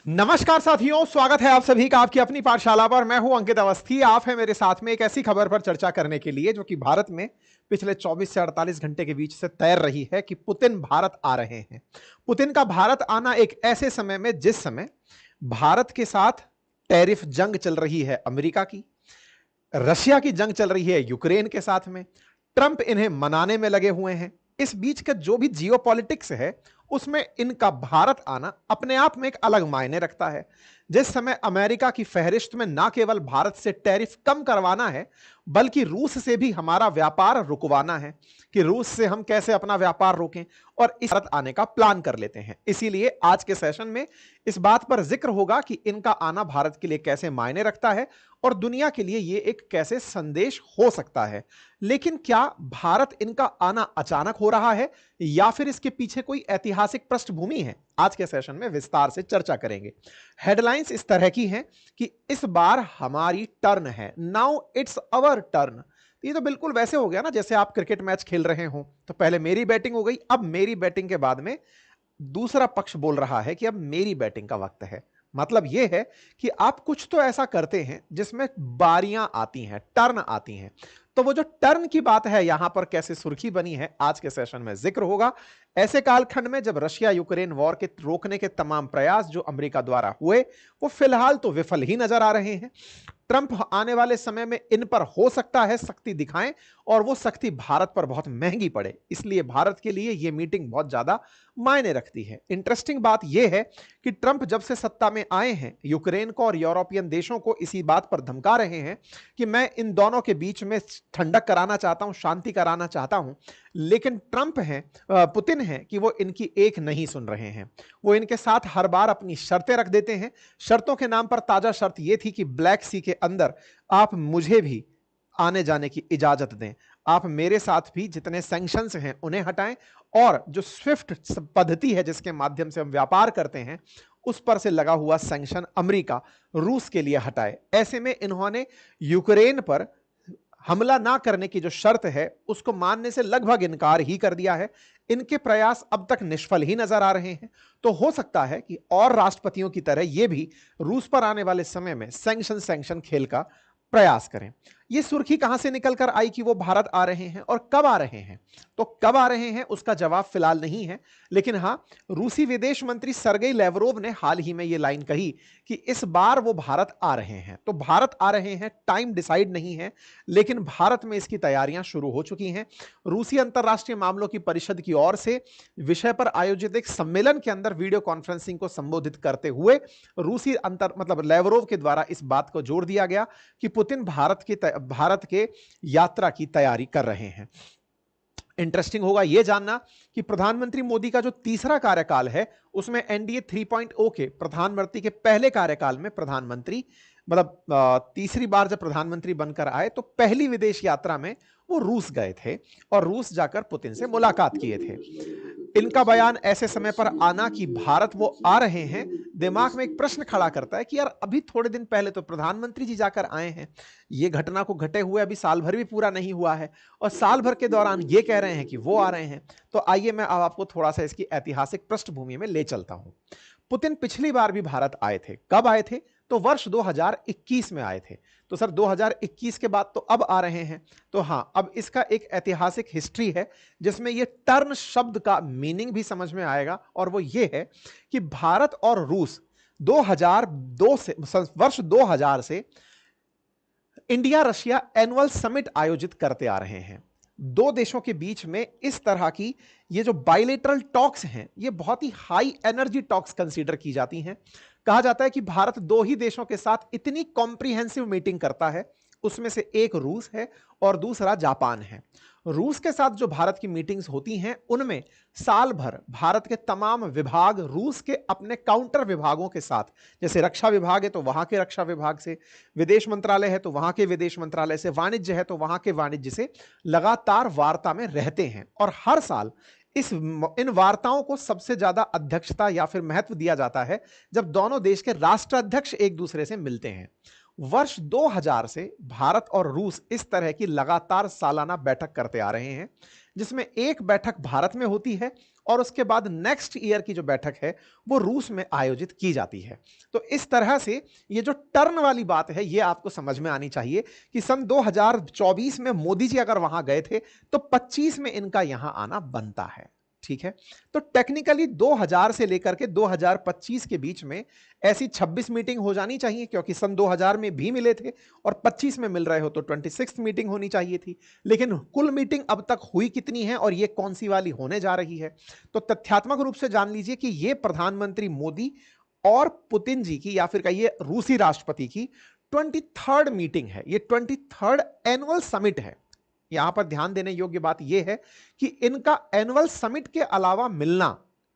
नमस्कार साथियों, स्वागत है आप सभी का आपकी अपनी पाठशाला पर। मैं हूं अंकित अवस्थी। आप हैं मेरे साथ में एक ऐसी खबर पर चर्चा करने के लिए जो कि भारत में पिछले 24 से 48 घंटे के बीच से तैर रही है कि पुतिन भारत आ रहे हैं। पुतिन का भारत आना एक ऐसे समय में जिस समय भारत के साथ टैरिफ जंग चल रही है अमेरिका की, रशिया की जंग चल रही है यूक्रेन के साथ में, ट्रंप इन्हें मनाने में लगे हुए हैं। इस बीच का जो भी जियोपॉलिटिक्स है उसमें इनका भारत आना अपने आप में एक अलग मायने रखता है। जिस समय अमेरिका की फहरिस्त में ना केवल भारत से टैरिफ कम करवाना है बल्कि रूस से भी हमारा व्यापार रुकवाना है कि रूस से हम कैसे अपना व्यापार रोकें, और इस भारत आने का प्लान कर लेते हैं। इसीलिए आज के सेशन में इस बात पर जिक्र होगा कि इनका आना भारत के लिए कैसे मायने रखता है और दुनिया के लिए यह एक कैसे संदेश हो सकता है। लेकिन क्या भारत इनका आना अचानक हो रहा है या फिर इसके पीछे कोई ऐतिहासिक पृष्ठभूमि है? आज के सेशन में विस्तार से चर्चा करेंगे। हेडलाइंस इस तरह की हैं कि इस बार हमारी टर्न है, नाउ इट्स अवर टर्न। ये तो बिल्कुल वैसे हो गया ना जैसे आप क्रिकेट मैच खेल रहे हो, तो पहले मेरी बैटिंग हो गई, अब मेरी बैटिंग के बाद में दूसरा पक्ष बोल रहा है कि अब मेरी बैटिंग का वक्त है। मतलब यह है कि आप कुछ तो ऐसा करते हैं जिसमें बारियां आती हैं, टर्न आती हैं। तो वो जो टर्न की बात है यहां पर कैसे सुर्खी बनी है आज के सेशन में जिक्र होगा। ऐसे कालखंड में जब रशिया यूक्रेन वॉर के रोकने के तमाम प्रयास जो अमेरिका द्वारा हुए वो फिलहाल तो विफल ही नजर आ रहे हैं। ट्रंप आने वाले समय में इन पर हो सकता है सख्ती दिखाएं और वो सख्ती भारत पर बहुत महंगी पड़े, इसलिए भारत के लिए यह मीटिंग बहुत ज्यादा मायने रखती है। इंटरेस्टिंग बात यह है कि ट्रंप जब से सत्ता में आए हैं यूक्रेन को और यूरोपियन देशों को इसी बात पर धमका रहे हैं कि मैं इन दोनों के बीच में ठंडक कराना चाहता हूं, शांति कराना चाहता हूं। लेकिन ट्रंप हैं, पुतिन हैं कि वो इनकी एक नहीं सुन रहे हैं। वो इनके साथ हर बार अपनी शर्तें रख देते हैं। शर्तों के नाम पर ताजा शर्त यह थी कि ब्लैक सी के अंदर आप मुझे भी आने जाने की इजाजत दें, आप मेरे साथ भी जितने सैंक्शंस हैं उन्हें हटाएं, और जो स्विफ्ट पद्धति है जिसके माध्यम से हम व्यापार करते हैं उस पर से लगा हुआ सैंक्शन अमेरिका रूस के लिए हटाए। ऐसे में इन्होंने यूक्रेन पर हमला ना करने की जो शर्त है उसको मानने से लगभग इनकार ही कर दिया है। इनके प्रयास अब तक निष्फल ही नजर आ रहे हैं। तो हो सकता है कि और राष्ट्रपतियों की तरह यह भी रूस पर आने वाले समय में सैंक्शन सैंक्शन खेल का प्रयास करें। यह सुर्खी कहां से निकलकर आई कि वो भारत आ रहे हैं और कब आ रहे हैं? तो कब आ रहे हैं उसका जवाब फिलहाल नहीं है, लेकिन हां, रूसी विदेश मंत्री सरगेई लेवरोव ने हाल ही में यह लाइन कही कि इस बार वो भारत आ रहे हैं। तो भारत आ रहे हैं, टाइम डिसाइड नहीं है, लेकिन भारत में इसकी तैयारियां शुरू हो चुकी हैं। रूसी अंतरराष्ट्रीय मामलों की परिषद की ओर से विषय पर आयोजित एक सम्मेलन के अंदर वीडियो कॉन्फ्रेंसिंग को संबोधित करते हुए रूसी अंतर मतलब लेवरोव के द्वारा इस बात को जोर दिया गया कि पुतिन भारत के यात्रा की तैयारी कर रहे हैं। इंटरेस्टिंग होगा यह जानना कि प्रधानमंत्री मोदी का जो तीसरा कार्यकाल है उसमें एनडीए 3.0 के प्रधानमंत्री के पहले कार्यकाल में प्रधानमंत्री तीसरी बार जब प्रधानमंत्री बनकर आए तो पहली विदेश यात्रा में वो रूस गए थे और रूस जाकर पुतिन से मुलाकात किए थे। इनका बयान ऐसे समय पर आना कि भारत वो आ रहे हैं दिमाग में एक प्रश्न खड़ा करता है कि यार अभी थोड़े दिन पहले तो प्रधानमंत्री जी जाकर आए हैं, ये घटना को घटे हुए अभी साल भर भी पूरा नहीं हुआ है और साल भर के दौरान ये कह रहे हैं कि वो आ रहे हैं। तो आइए मैं अब आपको थोड़ा सा इसकी ऐतिहासिक पृष्ठभूमि में ले चलता हूं। पुतिन पिछली बार भी भारत आए थे। कब आए थे? तो वर्ष 2021 में आए थे। तो सर 2021 के बाद तो अब आ रहे हैं। तो हां, अब इसका एक ऐतिहासिक हिस्ट्री है जिसमें यह टर्न शब्द का मीनिंग भी समझ में आएगा, और वो ये है कि भारत और रूस 2002 से वर्ष 2000 से इंडिया रशिया एनुअल समिट आयोजित करते आ रहे हैं। दो देशों के बीच में इस तरह की ये जो बाइलेटरल टॉक्स हैं ये बहुत ही हाई एनर्जी टॉक्स कंसीडर की जाती हैं। कहा जाता है कि भारत दो ही देशों के साथ इतनी कॉम्प्रिहेंसिव मीटिंग करता है, उसमें से एक रूस है और दूसरा जापान है। रूस के साथ जो भारत की मीटिंग्स होती हैं उनमें साल भर भारत के तमाम विभाग रूस के अपने काउंटर विभागों के साथ, जैसे रक्षा विभाग है तो वहां के रक्षा विभाग से, विदेश मंत्रालय है तो वहां के विदेश मंत्रालय से, वाणिज्य है तो वहां के वाणिज्य से लगातार वार्ता में रहते हैं। और हर साल इन वार्ताओं को सबसे ज्यादा अध्यक्षता या फिर महत्व दिया जाता है जब दोनों देश के राष्ट्राध्यक्ष एक दूसरे से मिलते हैं। वर्ष 2000 से भारत और रूस इस तरह की लगातार सालाना बैठक करते आ रहे हैं, जिसमें एक बैठक भारत में होती है और उसके बाद नेक्स्ट ईयर की जो बैठक है वो रूस में आयोजित की जाती है। तो इस तरह से ये जो टर्न वाली बात है ये आपको समझ में आनी चाहिए कि सन 2024 में मोदी जी अगर वहां गए थे तो 25 में इनका यहां आना बनता है। ठीक है, तो टेक्निकली 2000 से लेकर के 2025 के बीच में ऐसी 26 मीटिंग हो जानी चाहिए, क्योंकि सन 2000 में भी मिले थे और 25 में मिल रहे हो तो 26th मीटिंग होनी चाहिए थी। लेकिन कुल मीटिंग अब तक हुई कितनी है और ये कौन सी वाली होने जा रही है, तो तथ्यात्मक रूप से जान लीजिए कि ये प्रधानमंत्री मोदी और पुतिन जी की, या फिर कहिए रूसी राष्ट्रपति की 23rd मीटिंग है। ये 23rd एनुअल समिट है। यहां पर ध्यान देने योग्य बात यह है कि इनका एनुअल समिट के अलावा मिलना,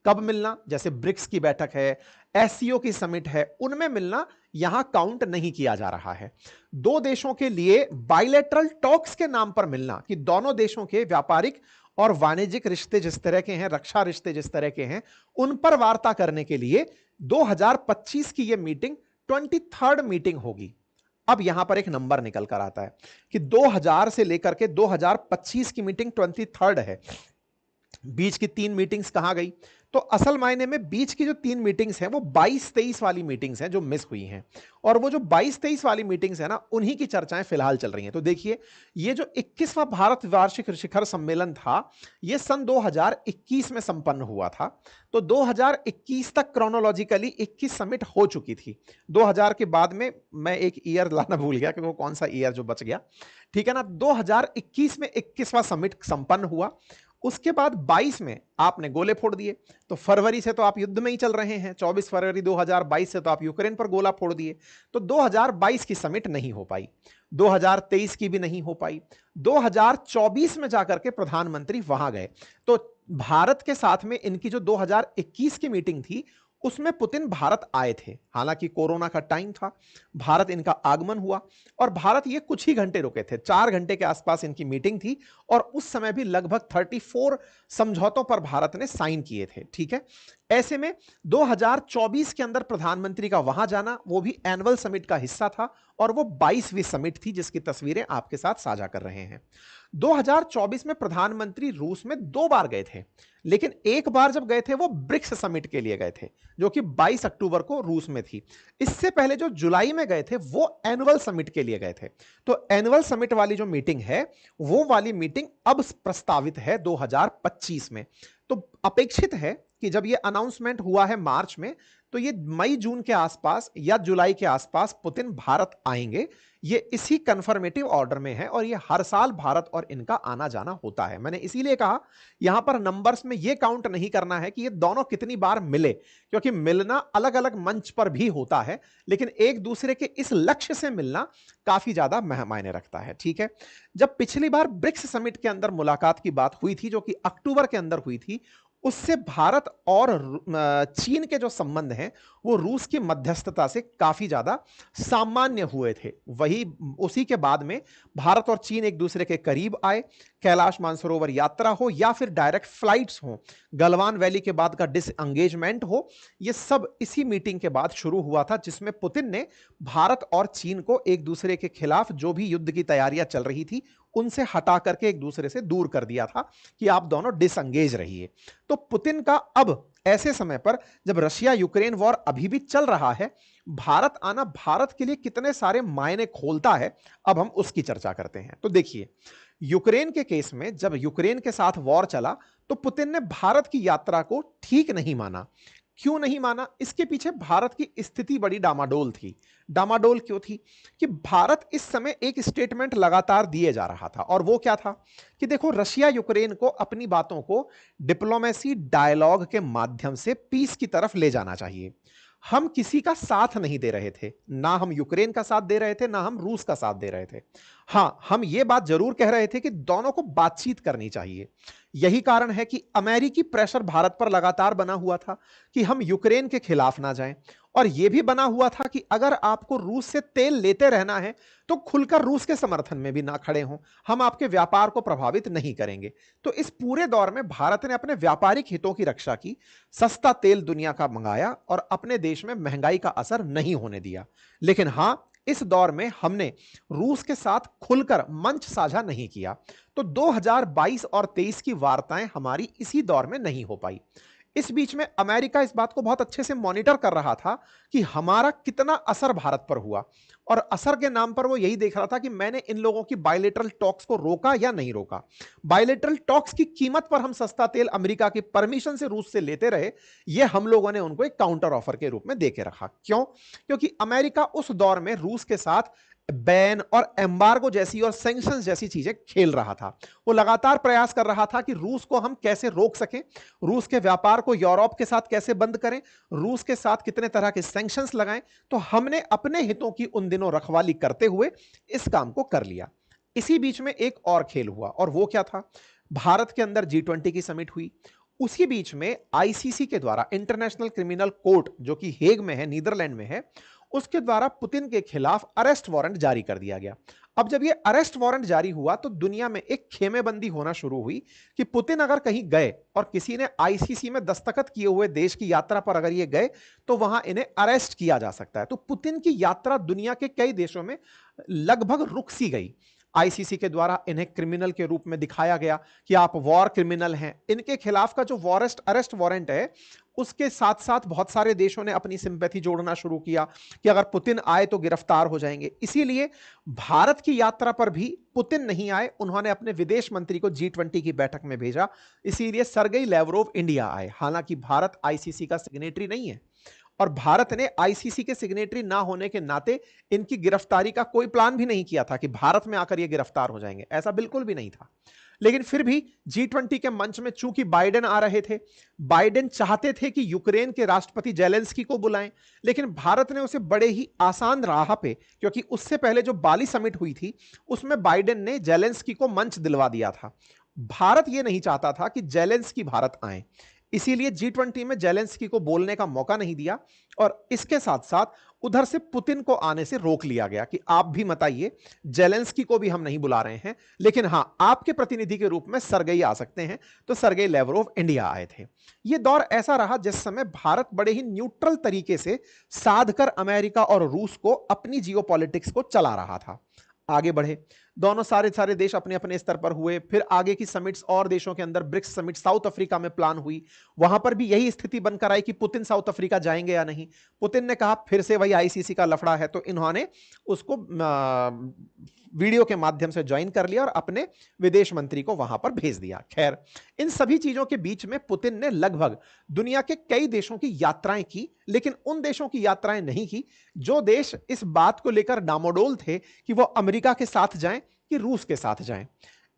कब मिलना, जैसे ब्रिक्स की बैठक है, एससीओ की समिट है, उनमें मिलना यहां काउंट नहीं किया जा रहा है। दो देशों के लिए बाइलेटरल टॉक्स के नाम पर मिलना, कि दोनों देशों के व्यापारिक और वाणिज्यिक रिश्ते जिस तरह के हैं, रक्षा रिश्ते जिस तरह के हैं, उन पर वार्ता करने के लिए 2025 की यह मीटिंग 23rd मीटिंग होगी। अब यहां पर एक नंबर निकल कर आता है कि 2000 से लेकर के 2025 की मीटिंग 23rd है। बीच की 3 मीटिंग्स कहां गई, तो असल मायने में बीच की जो 3 मीटिंग्स हैं वो 22-23 वाली मीटिंग्स हैं जो मिस हुई हैं, और वो जो 22-23 वाली मीटिंग्स है ना, उन्हीं की चर्चाएं फिलहाल चल रही हैं। तो देखिए, ये जो 21वां भारत वार्षिक शिखर सम्मेलन था, ये सन 2021 में संपन्न हुआ था। तो 2021 तक क्रोनोलॉजिकली 21 समिट हो चुकी थी। 2000 के बाद में मैं एक ईयर लाना भूल गया कि वो कौन सा ईयर जो बच गया, ठीक है ना। 2021 में 21वां समिट संपन्न हुआ। उसके बाद 22 में आपने गोले फोड़ दिए, तो फरवरी से तो आप युद्ध में ही चल रहे हैं, 24 फरवरी 2022 से तो आप यूक्रेन पर गोला फोड़ दिए। तो 2022 की समिट नहीं हो पाई, 2023 की भी नहीं हो पाई। 2024 में जाकर के प्रधानमंत्री वहां गए। तो भारत के साथ में इनकी जो 2021 की मीटिंग थी उसमें पुतिन भारत आए थे। हालांकि कोरोना का टाइम था, भारत इनका आगमन हुआ और भारत ये कुछ ही घंटे रुके थे, 4 घंटे के आसपास इनकी मीटिंग थी, और उस समय भी लगभग 34 समझौतों पर भारत ने साइन किए थे। ठीक है, ऐसे में 2024 के अंदर प्रधानमंत्री का वहां जाना, वो भी एनुअल समिट का हिस्सा था, और वो 22वीं समिट थी जिसकी तस्वीरें आपके साथ साझा कर रहे हैं। 2024 में प्रधानमंत्री रूस में 2 बार गए थे, लेकिन एक बार जब गए थे वो ब्रिक्स समिट के लिए गए थे, जो कि 22 अक्टूबर को रूस में थी। इससे पहले जो जुलाई में गए थे वो एनुअल समिट के लिए गए थे। तो एनुअल समिट वाली जो मीटिंग है वो वाली मीटिंग अब प्रस्तावित है 2025 में। तो अपेक्षित है कि जब ये अनाउंसमेंट हुआ है मार्च में, तो ये मई जून के आसपास या जुलाई के आसपास पुतिन भारत आएंगे। ये इसी कंफर्मेटिव ऑर्डर में है, और ये हर साल भारत और इनका आना जाना होता है। मैंने इसीलिए कहा यहां पर नंबर्स में ये काउंट नहीं करना है कि ये दोनों कितनी बार मिले, क्योंकि मिलना अलग अलग मंच पर भी होता है, लेकिन एक दूसरे के इस लक्ष्य से मिलना काफी ज्यादा मायने रखता है। ठीक है, जब पिछली बार ब्रिक्स समिट के अंदर मुलाकात की बात हुई थी, जो कि अक्टूबर के अंदर हुई थी, उससे भारत और चीन के जो संबंध हैं वो रूस की मध्यस्थता से काफी ज्यादा सामान्य हुए थे। वही उसी के बाद में भारत और चीन एक दूसरे के करीब आए, कैलाश मानसरोवर यात्रा हो या फिर डायरेक्ट फ्लाइट्स हो, गलवान वैली के बाद का डिसएंगेजमेंट हो, ये सब इसी मीटिंग के बाद शुरू हुआ था, जिसमें पुतिन ने भारत और चीन को एक दूसरे के खिलाफ जो भी युद्ध की तैयारियां चल रही थी उनसे हटा करके एक दूसरे से दूर कर दिया था कि आप दोनों डिसएंगेज रहिए। तो पुतिन का अब ऐसे समय पर जब रशिया यूक्रेन वॉर अभी भी चल रहा है, भारत आना भारत के लिए कितने सारे मायने खोलता है, अब हम उसकी चर्चा करते हैं। तो देखिए, यूक्रेन के केस में जब यूक्रेन के साथ वॉर चला तो पुतिन ने भारत की यात्रा को ठीक नहीं माना। क्यों नहीं माना? इसके पीछे भारत की स्थिति बड़ी डामाडोल थी। डामाडोल क्यों थी? कि भारत इस समय एक स्टेटमेंट लगातार दिए जा रहा था, और वो क्या था कि देखो, रशिया यूक्रेन को अपनी बातों को डिप्लोमेसी डायलॉग के माध्यम से पीस की तरफ ले जाना चाहिए। हम किसी का साथ नहीं दे रहे थे, ना हम यूक्रेन का साथ दे रहे थे, ना हम रूस का साथ दे रहे थे। हां, हम ये बात जरूर कह रहे थे कि दोनों को बातचीत करनी चाहिए। यही कारण है कि अमेरिकी प्रेशर भारत पर लगातार बना हुआ था कि हम यूक्रेन के खिलाफ ना जाएं, और यह भी बना हुआ था कि अगर आपको रूस से तेल लेते रहना है तो खुलकर रूस के समर्थन में भी ना खड़े हों, हम आपके व्यापार को प्रभावित नहीं करेंगे। तो इस पूरे दौर में भारत ने अपने व्यापारिक हितों की रक्षा की, सस्ता तेल दुनिया का मंगाया और अपने देश में महंगाई का असर नहीं होने दिया। लेकिन हां, इस दौर में हमने रूस के साथ खुलकर मंच साझा नहीं किया। तो 2022 और 23 की वार्ताएं हमारी इसी दौर में नहीं हो पाई। इस बीच में अमेरिका इस बात को बहुत अच्छे से मॉनिटर कर रहा था कि हमारा कितना असर भारत पर हुआ, और असर के नाम पर वो यही देख रहा था कि मैंने इन लोगों की बायलेटरल टॉक्स को रोका या नहीं रोका। बायलेटरल टॉक्स की कीमत पर हम सस्ता तेल अमेरिका की परमिशन से रूस से लेते रहे, ये हम लोगों ने उनको एक काउंटर ऑफर के रूप में देके रखा। क्यों? क्योंकि अमेरिका उस दौर में रूस के साथ बैन और एम्बार्गो जैसी और सैंक्शंस जैसी चीजें खेल रहा था। वो लगातार प्रयास कर रहा था कि रूस को हम कैसे रोक सकें, रूस के व्यापार को यूरोप के साथ कैसे बंद करें, रूस के साथ कितने तरह के सैंक्शंस लगाएं। तो हमने अपने हितों की उन दिनों रखवाली करते हुए इस काम को कर लिया। इसी बीच में एक और खेल हुआ, और वो क्या था? भारत के अंदर G20 की समिट हुई। उसी बीच में आईसीसी के द्वारा, इंटरनेशनल क्रिमिनल कोर्ट जो कि हेग में है, नीदरलैंड में है, उसके द्वारा पुतिन के खिलाफ अरेस्ट वारंट जारी कर दिया गया। अब जब यह अरेस्ट वारंट जारी हुआ तो दुनिया में एक खेमेबंदी होना शुरू हुई कि पुतिन अगर कहीं गए और किसी ने आईसीसी में दस्तखत किए हुए देश की यात्रा पर अगर ये गए तो वहां इन्हें अरेस्ट किया जा सकता है। तो पुतिन की यात्रा दुनिया के कई देशों में लगभग रुक सी गई। आईसीसी के द्वारा इन्हें क्रिमिनल के रूप में दिखाया गया कि आप वॉर क्रिमिनल हैं। इनके खिलाफ का जो अरेस्ट वारंट है, उसके साथ साथ बहुत सारे देशों ने अपनी सिंपैथी जोड़ना शुरू किया कि अगर पुतिन आए तो गिरफ्तार हो जाएंगे। इसीलिए भारत की यात्रा पर भी पुतिन नहीं आए, उन्होंने अपने विदेश मंत्री को G20 की बैठक में भेजा। इसीलिए सरगेई लैवरोव इंडिया आए। हालांकि भारत आईसीसी का सिग्नेटरी नहीं है, और भारत ने आईसीसी के सिग्नेटरी ना होने के नाते इनकी गिरफ्तारी का कोई प्लान भी नहीं किया था कि भारत में आकर ये गिरफ्तार हो जाएंगे, ऐसा बिल्कुल भी नहीं था। लेकिन फिर भी G20 के मंच में चूंकि बाइडेन आ रहे थे, बाइडेन चाहते थे कि यूक्रेन के राष्ट्रपति जेलेंस्की को बुलाएं, लेकिन भारत ने उसे बड़े ही आसान राह पे, क्योंकि उससे पहले जो बाली समिट हुई थी उसमें बाइडेन ने जेलेंस्की को मंच दिलवा दिया था। भारत यह नहीं चाहता था कि जेलेंस्की भारत आए, इसीलिए G20 में जेलेंस्की को बोलने का मौका नहीं दिया, और इसके साथ साथ उधर से पुतिन को आने से रोक लिया गया कि आप भी मत आइए, जेलेंस्की को भी हम नहीं बुला रहे हैं, लेकिन हां आपके प्रतिनिधि के रूप में सरगेई आ सकते हैं। तो सरगेई लैवरोव इंडिया आए थे। यह दौर ऐसा रहा जिस समय भारत बड़े ही न्यूट्रल तरीके से साध कर अमेरिका और रूस को अपनी जियोपॉलिटिक्स को चला रहा था। आगे बढ़े, दोनों सारे सारे देश अपने अपने स्तर पर हुए। फिर आगे की समिट्स और देशों के अंदर ब्रिक्स समिट साउथ अफ्रीका में प्लान हुई, वहां पर भी यही स्थिति बनकर आई कि पुतिन साउथ अफ्रीका जाएंगे या नहीं। पुतिन ने कहा फिर से वही आईसीसी का लफड़ा है, तो इन्होंने उसको वीडियो के माध्यम से ज्वाइन कर लिया और अपने विदेश मंत्री को वहां पर भेज दिया। खैर, इन सभी चीजों के बीच में पुतिन ने लगभग दुनिया के कई देशों की यात्राएं की, लेकिन उन देशों की यात्राएं नहीं की जो देश इस बात को लेकर डामाडोल थे कि वो अमेरिका के साथ जाएं कि रूस के साथ जाएं।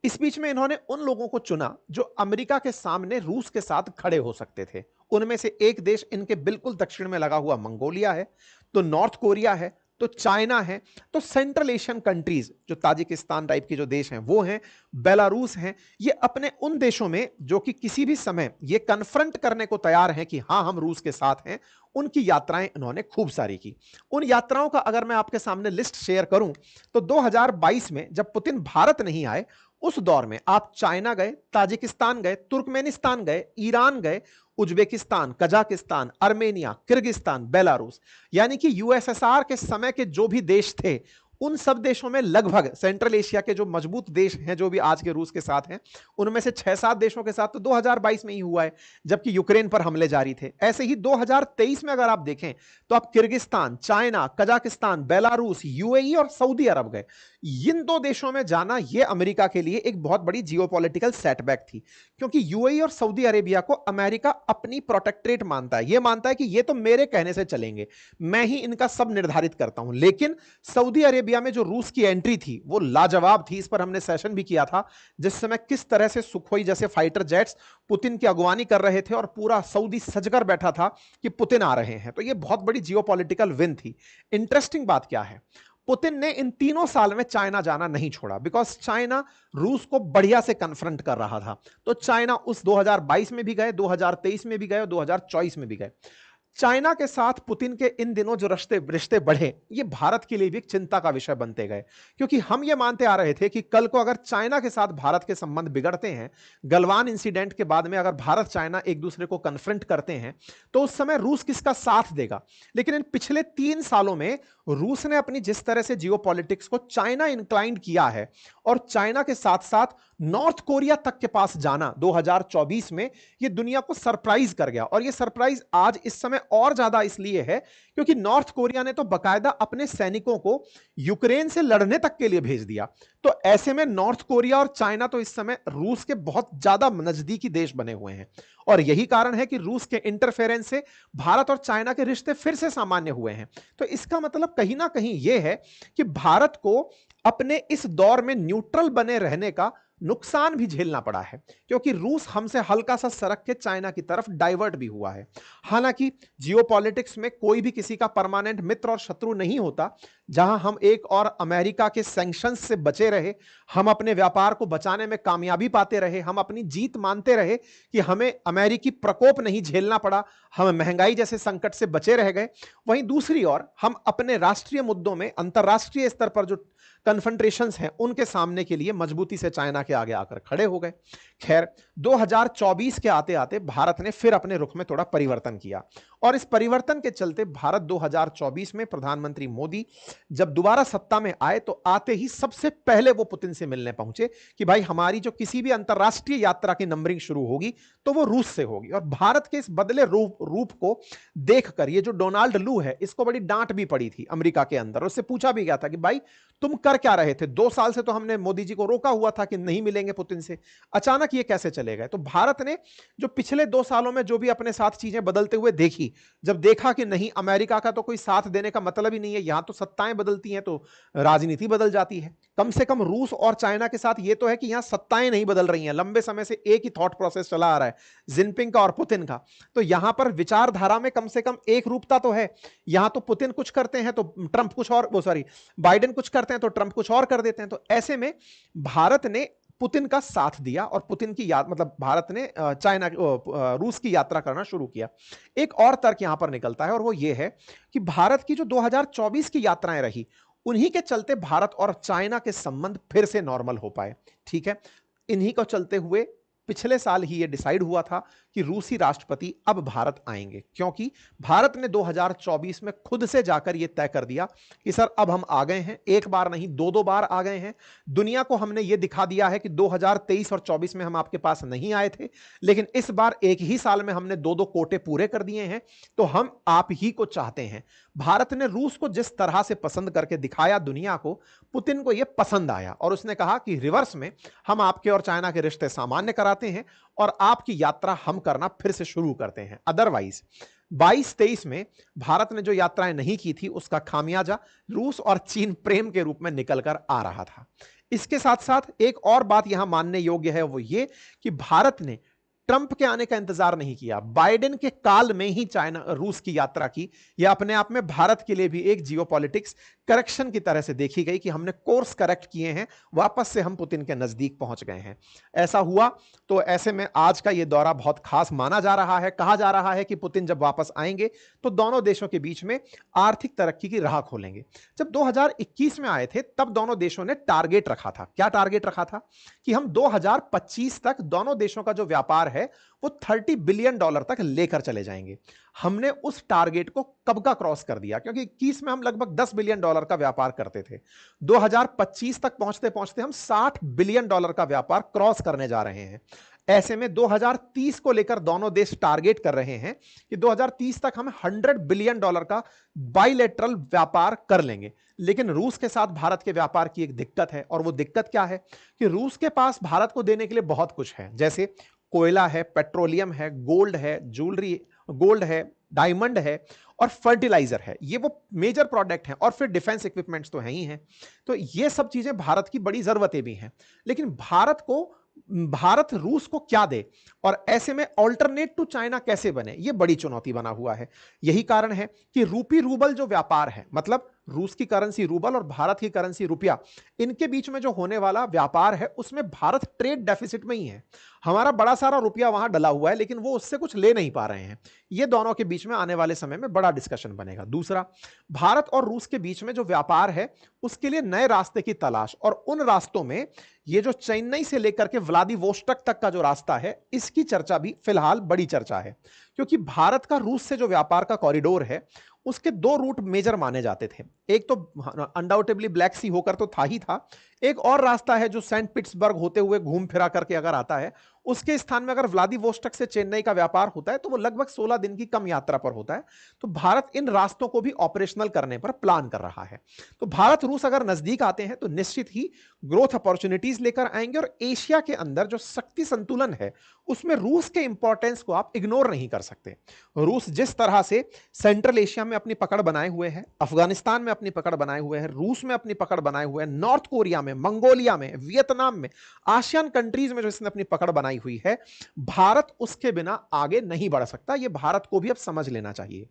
इस बीच में इन्होंने उन लोगों को चुना जो अमेरिका के सामने रूस के साथ खड़े हो सकते थे। उनमें से एक देश इनके बिल्कुल दक्षिण में लगा हुआ मंगोलिया है, तो नॉर्थ कोरिया है, तो चाइना है, तो सेंट्रल एशियन कंट्रीज जो ताजिकिस्तान टाइप के जो देश हैं वो हैं, बेलारूस हैं। ये अपने उन देशों में जो कि किसी भी समय ये कन्फ्रंट करने को तैयार हैं कि हां हम रूस के साथ हैं, उनकी यात्राएं इन्होंने खूब सारी की। उन यात्राओं का अगर मैं आपके सामने लिस्ट शेयर करूं तो 2022 में जब पुतिन भारत नहीं आए, उस दौर में आप चाइना गए, ताजिकिस्तान गए, तुर्कमेनिस्तान गए, ईरान गए, Uzbekistan, Kazakhstan, Armenia, Kyrgyzstan, Belarus, यानी कि यूएसएसआर के समय के जो भी देश थे उन सब देशों में लगभग सेंट्रल एशिया के जो मजबूत देश हैं जो भी आज के रूस के साथ हैं, उनमें से 6-7 देशों के साथ तो 2022 में ही हुआ है जबकि यूक्रेन पर हमले जारी थे। ऐसे ही 2023 में अगर आप देखें तो आप Kyrgyzstan, China, Kazakhstan, Belarus, UAE और सऊदी अरब गए। इन दो देशों में जाना यह अमेरिका के लिए एक बहुत बड़ी जियोपॉलिटिकल सेटबैक थी, क्योंकि यूएई और सऊदी अरेबिया को अमेरिका अपनी प्रोटेक्टरेट मानता है। यह मानता है कि ये तो मेरे कहने से चलेंगे, मैं ही इनका सब निर्धारित करता हूं। लेकिन सऊदी अरेबिया में जो रूस की एंट्री थी वो लाजवाब थी। इस पर हमने सेशन भी किया था, जिस समय किस तरह से सुखोई जैसे फाइटर जेट्स पुतिन की अगवानी कर रहे थे और पूरा सऊदी सजकर बैठा था कि पुतिन आ रहे हैं। तो यह बहुत बड़ी जियोपॉलिटिकल विन थी। इंटरेस्टिंग बात क्या है, पुतिन ने इन 3 साल में चाइना जाना नहीं छोड़ा, बिकॉज चाइना रूस को बढ़िया से कन्फ्रंट कर रहा था। तो चाइना उस 2022 में भी गए, 2023 में भी गए और 2024 में भी गए। चाइना के साथ पुतिन के इन दिनों जो रिश्ते रिश्ते बढ़े, ये भारत के लिए भी एक चिंता का विषय बनते गए, क्योंकि हम ये मानते आ रहे थे कि कल को अगर चाइना के साथ भारत के संबंध बिगड़ते हैं, गलवान इंसिडेंट के बाद में अगर भारत चाइना एक दूसरे को कन्फ्रंट करते हैं, तो उस समय रूस किसका साथ देगा। लेकिन इन पिछले 3 सालों में रूस ने अपनी जिस तरह से जियोपॉलिटिक्स को चाइना इंक्लाइंड किया है, और चाइना के साथ साथ नॉर्थ कोरिया तक के पास जाना 2024 में, ये दुनिया को सरप्राइज कर गया। और ये सरप्राइज आज इस समय और ज्यादा इसलिए है क्योंकि नॉर्थ कोरिया ने तो बकायदा अपने सैनिकों को यूक्रेन से लड़ने तक के लिए भेज दिया। तो ऐसे में नॉर्थ कोरिया और चाइना तो इस समय रूस के बहुत ज्यादा नजदीकी देश बने हुए हैं, और यही कारण है कि रूस के इंटरफेरेंस से भारत और चाइना के रिश्ते फिर से सामान्य हुए हैं। तो इसका मतलब कहीं ना कहीं यह है कि भारत को अपने इस दौर में न्यूट्रल बने रहने का नुकसान भी झेलना पड़ा है, क्योंकि रूस हमसे हल्का सा सरक के चाइना की तरफ डाइवर्ट भी हुआ है। हालांकि जियोपॉलिटिक्स में कोई भी किसी का परमानेंट मित्र और शत्रु नहीं होता। जहां हम एक और अमेरिका के सैंक्शंस से बचे रहे, हम अपने व्यापार को बचाने में कामयाबी पाते रहे, हम अपनी जीत मानते रहे कि हमें अमेरिकी प्रकोप नहीं झेलना पड़ा, हम महंगाई जैसे संकट से बचे रह गए, वहीं दूसरी ओर हम अपने राष्ट्रीय मुद्दों में अंतरराष्ट्रीय स्तर पर जो कन्फ्रंटेशंस हैं उनके सामने के लिए मजबूती से चाइना के आगे आकर खड़े हो गए। खैर, 2024 के आते आते भारत ने फिर अपने रुख में थोड़ा परिवर्तन किया, और इस परिवर्तन के चलते भारत 2024 में प्रधानमंत्री मोदी जब दोबारा सत्ता में आए, तो आते ही सबसे पहले वो पुतिन से मिलने पहुंचे कि भाई हमारी जो किसी भी अंतरराष्ट्रीय यात्रा की नंबरिंग शुरू होगी तो वो रूस से होगी। और भारत के इस बदले रूप को देखकर ये जो डोनाल्ड लू है, इसको बड़ी डांट भी पड़ी थी अमेरिका के अंदर। उससे पूछा भी गया था कि भाई तुम कर क्या रहे थे, 2 साल से तो हमने मोदी जी को रोका हुआ था कि नहीं मिलेंगे पुतिन से, अचानक ये कैसे चले गए। तो भारत ने जो पिछले 2 सालों में जो भी अपने साथ चीजें बदलते हुए देखी, जब देखा कि नहीं अमेरिका का तो कोई साथ देने का मतलब ही नहीं है, यहां तो सत्ताएं बदलती हैं तो राजनीति बदल जाती है, कम से कम रूस और चाइना के साथ ये तो है कि यहां सत्ताएं नहीं बदल रही हैं, लंबे समय से एक ही थॉट प्रोसेस चला आ रहा है, जिनपिंग का और पुतिन का। तो यहां पर विचारधारा में कम से कम एक रूपता तो है। यहां तो पुतिन कुछ करते हैं तो ट्रंप कुछ और, बाइडेन कुछ करते हैं तो ट्रंप कुछ और कर देते हैं। तो ऐसे में भारत ने पुतिन का साथ दिया, और पुतिन की भारत ने रूस की यात्रा करना शुरू किया। एक और तर्क यहां पर निकलता है, और वो ये है कि भारत की जो 2024 की यात्राएं रही, उन्हीं के चलते भारत और चाइना के संबंध फिर से नॉर्मल हो पाए। ठीक है, इन्हीं को चलते हुए पिछले साल ही यह डिसाइड हुआ था कि रूसी राष्ट्रपति अब भारत आएंगे, क्योंकि भारत ने 2024 में खुद से जाकर यह तय कर दिया कि सर अब हम आ गए हैं, एक बार नहीं 2-2 बार आ गए हैं। दुनिया को हमने यह दिखा दिया है कि 2023 और 24 में हम आपके पास नहीं आए थे, लेकिन इस बार एक ही साल में हमने 2-2 कोटे पूरे कर दिए हैं, तो हम आप ही को चाहते हैं। भारत ने रूस को जिस तरह से पसंद करके दिखाया दुनिया को, पुतिन को यह पसंद आया, और उसने कहा कि रिवर्स में हम आपके और चाइना के रिश्ते सामान्य कराते हैं और आपकी यात्रा हम करना फिर से शुरू करते हैं। अदरवाइज 22-23 में भारत ने जो यात्राएं नहीं की थी, उसका खामियाजा रूस और चीन प्रेम के रूप में निकलकर आ रहा था। इसके साथ साथ एक और बात यहां मानने योग्य है, वो ये कि भारत ने ट्रंप के आने का इंतजार नहीं किया, बाइडेन के काल में ही चाइना रूस की यात्रा की। यह अपने आप में भारत के लिए भी एक जियोपॉलिटिक्स करेक्शन की तरह से देखी गई कि हमने कोर्स करेक्ट किए हैं, वापस से हम पुतिन के नजदीक पहुंच गए हैं। ऐसा हुआ तो ऐसे में आज का यह दौरा बहुत खास माना जा रहा है। कहा जा रहा है कि पुतिन जब वापस आएंगे तो दोनों देशों के बीच में आर्थिक तरक्की की राह खोलेंगे। जब 2021 में आए थे तब दोनों देशों ने टारगेट रखा था। क्या टारगेट रखा था? कि हम 2025 तक दोनों देशों का जो व्यापार है वो $30 बिलियन तक लेकर चले जाएंगे। हमने उस टारगेट को कब का क्रॉस कर दिया, क्योंकि 21 में हम लगभग $10 बिलियन का व्यापार करते थे। 2025 तक पहुंचते पहुंचते हम $60 बिलियन का व्यापार क्रॉस करने जा रहे हैं। ऐसे में 2030 को लेकर दोनों देश टारगेट कर रहे हैं कि 2030 तक हम $100 बिलियन का बाइलेटरल व्यापार कर लेंगे। लेकिन रूस के साथ भारत के व्यापार की एक दिक्कत है, और वो दिक्कत क्या है कि रूस के पास भारत को देने के लिए बहुत कुछ है, जैसे कोयला है, पेट्रोलियम है, गोल्ड है, ज्वेलरी, गोल्ड है, डायमंड है और फर्टिलाइजर है। ये वो मेजर प्रोडक्ट हैं, और फिर डिफेंस इक्विपमेंट्स तो हैं ही हैं। तो ये सब चीजें भारत की बड़ी जरूरतें भी हैं। लेकिन भारत रूस को क्या दे, और ऐसे में ऑल्टरनेट टू चाइना कैसे बने, ये बड़ी चुनौती बना हुआ है। यही कारण है कि रूपी रूबल जो व्यापार है, मतलब रूस की करेंसी रूबल और भारत की करेंसी रुपया, इनके बीच में जो होने वाला व्यापार है उसमें भारत ट्रेड डेफिसिट में ही है। हमारा बड़ा सारा रुपया वहां डला हुआ है लेकिन वो उससे कुछ ले नहीं पा रहे हैं। ये दोनों के बीच में आने वाले समय में बड़ा डिस्कशन बनेगा। दूसरा, भारत और रूस के बीच में जो व्यापार है उसके लिए नए रास्ते की तलाश, और उन रास्तों में ये जो चेन्नई से लेकर के व्लादिवोस्टक तक का जो रास्ता है इसकी चर्चा भी फिलहाल बड़ी चर्चा है, क्योंकि भारत का रूस से जो व्यापार का कॉरिडोर है उसके दो रूट मेजर माने जाते थे। एक तो अनडाउटेबली ब्लैक सी होकर तो था ही था, एक और रास्ता है जो सेंट पीटर्सबर्ग होते हुए घूम फिरा करके अगर आता है, उसके स्थान में अगर व्लादिवोस्टक से चेन्नई का व्यापार होता है तो वो लगभग 16 दिन की कम यात्रा पर होता है। तो भारत इन रास्तों को भी ऑपरेशनल करने पर प्लान कर रहा है। तो भारत रूस अगर नजदीक आते हैं तो निश्चित ही ग्रोथ अपॉर्चुनिटीज लेकर आएंगे, और एशिया के अंदर जो शक्ति संतुलन है उसमें रूस के इंपॉर्टेंस को आप इग्नोर नहीं कर सकते। रूस जिस तरह से सेंट्रल एशिया में अपनी पकड़ बनाए हुए है, अफगानिस्तान में अपनी पकड़ बनाए हुए है, रूस में अपनी पकड़ बनाए हुए है, नॉर्थ कोरिया में, मंगोलिया में, वियतनाम में, आसियान कंट्रीज में जो इसने अपनी पकड़ बनाई हुई है, भारत उसके बिना आगे नहीं बढ़ सकता। यह भारत को भी अब समझ लेना चाहिए।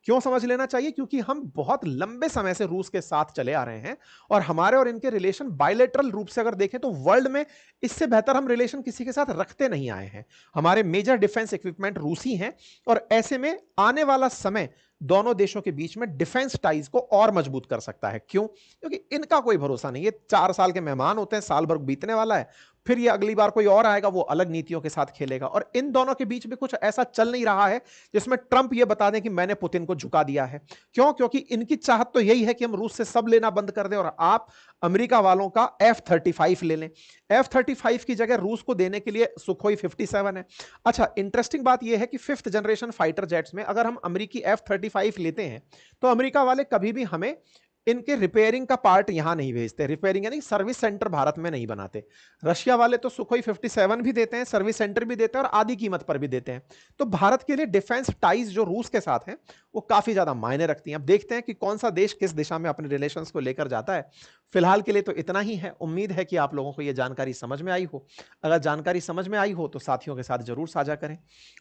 क्यों समझ लेना चाहिए? क्योंकि हम बहुत लंबे समय से रूस के साथ चले आ रहे हैं, और हमारे और इनके रिलेशन बायलैटरल रूप से अगर देखें तो वर्ल्ड में इससे बेहतर हम रिलेशन किसी के साथ रखते नहीं आए हैं। हमारे मेजर डिफेंस इक्विपमेंट रूसी हैं, और ऐसे में आने वाला समय दोनों देशों के बीच में डिफेंस टाइज को और मजबूत कर सकता है। क्यों? क्योंकि इनका कोई भरोसा नहीं। ये 4 साल के मेहमान होते हैं, साल भर बीतने वाला है, फिर ये अगली बार कोई और आएगा, वो अलग नीतियों के साथ खेलेगा। और इन दोनों के बीच में कुछ ऐसा चल नहीं रहा है जिसमें ट्रंप ये बता दें कि मैंने पुतिन को झुका दिया है। क्यों? क्योंकि इनकी चाहत तो यही है कि हम रूस से सब लेना बंद कर दें और आप अमेरिका वालों का F-35 ले लें। F-35 की जगह रूस को देने के लिए सुखोई 57 है। अच्छा, इंटरेस्टिंग बात यह है कि 5th जनरेशन फाइटर जेट्स में अगर हम अमेरिकी F-35 लेते हैं तो अमेरिका वाले कभी भी हमें इनके रिपेयरिंग का पार्ट यहां नहीं भेजते। रिपेयरिंग यानी सर्विस सेंटर भारत में नहीं बनाते। रशिया वाले तो सुखोई 57 भी देते हैं, सर्विस सेंटर भी देते हैं, और आधी कीमत पर भी देते हैं। तो भारत के लिए डिफेंस टाइज जो रूस के साथ हैं वो काफी ज्यादा मायने रखती हैं। अब देखते हैं कि कौन सा देश किस दिशा में अपने रिलेशंस को लेकर जाता है। फिलहाल के लिए तो इतना ही है। उम्मीद है कि आप लोगों को यह जानकारी समझ में आई हो। अगर जानकारी समझ में आई हो तो साथियों के साथ जरूर साझा करें।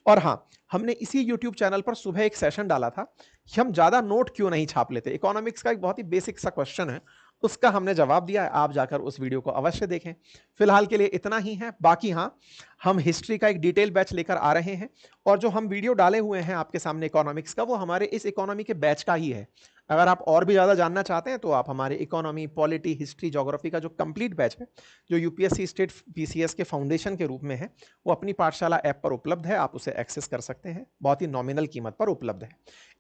और हाँ, हमने इसी YouTube चैनल पर सुबह एक सेशन डाला था कि हम ज्यादा नोट क्यों नहीं छाप लेते। इकोनॉमिक्स का एक बहुत ही बेसिक सा क्वेश्चन है, उसका हमने जवाब दिया है। आप जाकर उस वीडियो को अवश्य देखें। फिलहाल के लिए इतना ही है। बाकी हाँ, हम हिस्ट्री का एक डिटेल बैच लेकर आ रहे हैं, और जो हम वीडियो डाले हुए हैं आपके सामने इकोनॉमिक्स का, वो हमारे इस इकोनॉमी के बैच का ही है। अगर आप और भी ज़्यादा जानना चाहते हैं तो आप हमारे इकोनॉमी, पॉलिटी, हिस्ट्री, ज्योग्राफी का जो कंप्लीट बैच है, जो यूपीएससी स्टेट पीसीएस के फाउंडेशन के रूप में है, वो अपनी पाठशाला ऐप पर उपलब्ध है। आप उसे एक्सेस कर सकते हैं, बहुत ही नॉमिनल कीमत पर उपलब्ध है।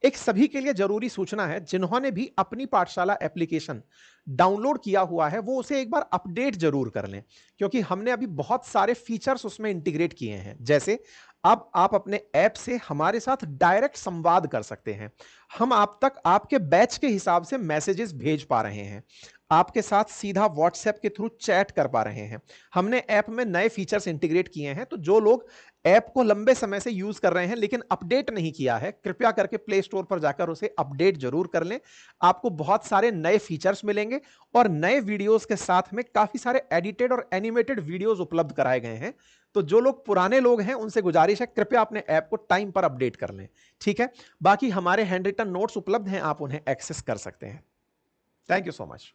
एक सभी के लिए जरूरी सूचना है, जिन्होंने भी अपनी पाठशाला एप्लीकेशन डाउनलोड किया हुआ है वो उसे एक बार अपडेट जरूर कर लें, क्योंकि हमने अभी बहुत सारे फीचर्स उसमें इंटीग्रेट किए हैं। जैसे अब आप अपने ऐप से हमारे साथ डायरेक्ट संवाद कर सकते हैं। हम आप तक आपके बैच के हिसाब से मैसेजेस भेज पा रहे हैं, आपके साथ सीधा व्हाट्सएप के थ्रू चैट कर पा रहे हैं। हमने ऐप में नए फीचर्स इंटीग्रेट किए हैं, तो जो लोग ऐप को लंबे समय से यूज कर रहे हैं लेकिन अपडेट नहीं किया है, कृपया करके प्ले स्टोर पर जाकर उसे अपडेट जरूर कर लें। आपको बहुत सारे नए फीचर्स मिलेंगे, और नए वीडियोस के साथ में काफी सारे एडिटेड और एनिमेटेड वीडियोस उपलब्ध कराए गए हैं। तो जो लोग पुराने लोग हैं उनसे गुजारिश है, कृपया अपने ऐप को टाइम पर अपडेट कर लें। ठीक है, बाकी हमारे हैंड रिटन नोट्स उपलब्ध हैं, आप उन्हें एक्सेस कर सकते हैं। Thank you so much.